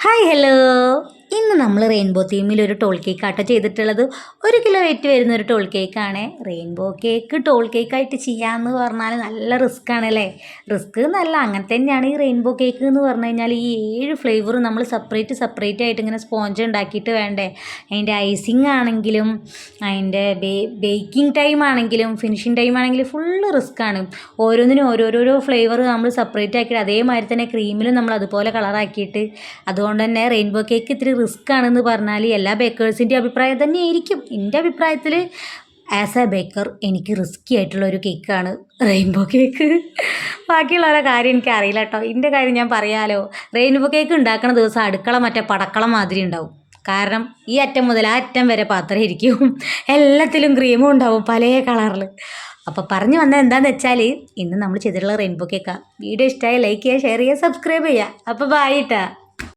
Hi hello. ഇന്ന് നമ്മൾ rainbow തീമിൽ ഒരു ടോൾ കേക്ക് ആട്ടോ ചെയ്തിട്ടുള്ളത്. 1 കിലോ വെയിറ്റ് വരുന്ന ഒരു ടോൾ കേക്കാണ്. റെയിൻബോ കേക്ക് ടോൾ കേക്കായിട്ട് ചെയ്യാമെന്ന് പറഞ്ഞാൽ നല്ല റിസ്ക് ആണല്ലേ. റിസ്ക് എന്നല്ല, അങ്ങനെ തന്നെയാണ് ഈ റെയിൻബോ കേക്ക് എന്ന് പറഞ്ഞു കഴിഞ്ഞാൽ ഈ 7 ഫ്ലേവറും നമ്മൾ സെപ്പറേറ്റ് ആയിട്ട് ഇങ്ങനെ സ്പോഞ്ച് ഉണ്ടാക്കിയിട്ട് വേണ്ടേ. അതിൻ്റെ ഐസിങ് ആണെങ്കിലും അതിൻ്റെ ബേക്കിംഗ് ടൈം ആണെങ്കിലും ഫിനിഷിങ് ടൈം ആണെങ്കിലും ഫുള്ള് റിസ്ക് ആണ്. ഓരോന്നിനും ഓരോരോ ഫ്ലേവർ നമ്മൾ സെപ്പറേറ്റ് ആക്കിയിട്ട് അതേമാതിരി തന്നെ ക്രീമിലും നമ്മൾ അതുപോലെ കളറാക്കിയിട്ട്, അതുകൊണ്ട് തന്നെ റെയിൻബോ കേക്ക് ഇത്തിരി റിസ്ക് ആണെന്ന് പറഞ്ഞാൽ എല്ലാ ബേക്കേഴ്സിൻ്റെ അഭിപ്രായം തന്നെ ആയിരിക്കും. എൻ്റെ അഭിപ്രായത്തിൽ ആസ് എ ബേക്കർ എനിക്ക് റിസ്ക്കി ആയിട്ടുള്ള ഒരു കേക്കാണ് റെയിൻബോ കേക്ക്. ബാക്കിയുള്ളവരുടെ കാര്യം എനിക്ക് അറിയില്ല കേട്ടോ. എൻ്റെ കാര്യം ഞാൻ പറയാലോ. റെയിൻബോ കേക്ക് ഉണ്ടാക്കുന്ന ദിവസം അടുക്കള മറ്റേ പടക്കളം മാതിരി ഉണ്ടാവും. കാരണം ഈ അറ്റം മുതൽ ആ അറ്റം വരെ പാത്രം ഇരിക്കും. എല്ലാത്തിലും ക്രീമും ഉണ്ടാവും പല കളറിൽ. അപ്പോൾ പറഞ്ഞു വന്നത് എന്താണെന്ന് വെച്ചാൽ ഇന്ന് നമ്മൾ ചെയ്തിട്ടുള്ള റെയിൻബോ കേക്കാണ്. വീഡിയോ ഇഷ്ടമായി ലൈക്ക് ചെയ്യുക, ഷെയർ ചെയ്യുക, സബ്സ്ക്രൈബ് ചെയ്യുക. അപ്പോൾ ബൈ ട്ടാ.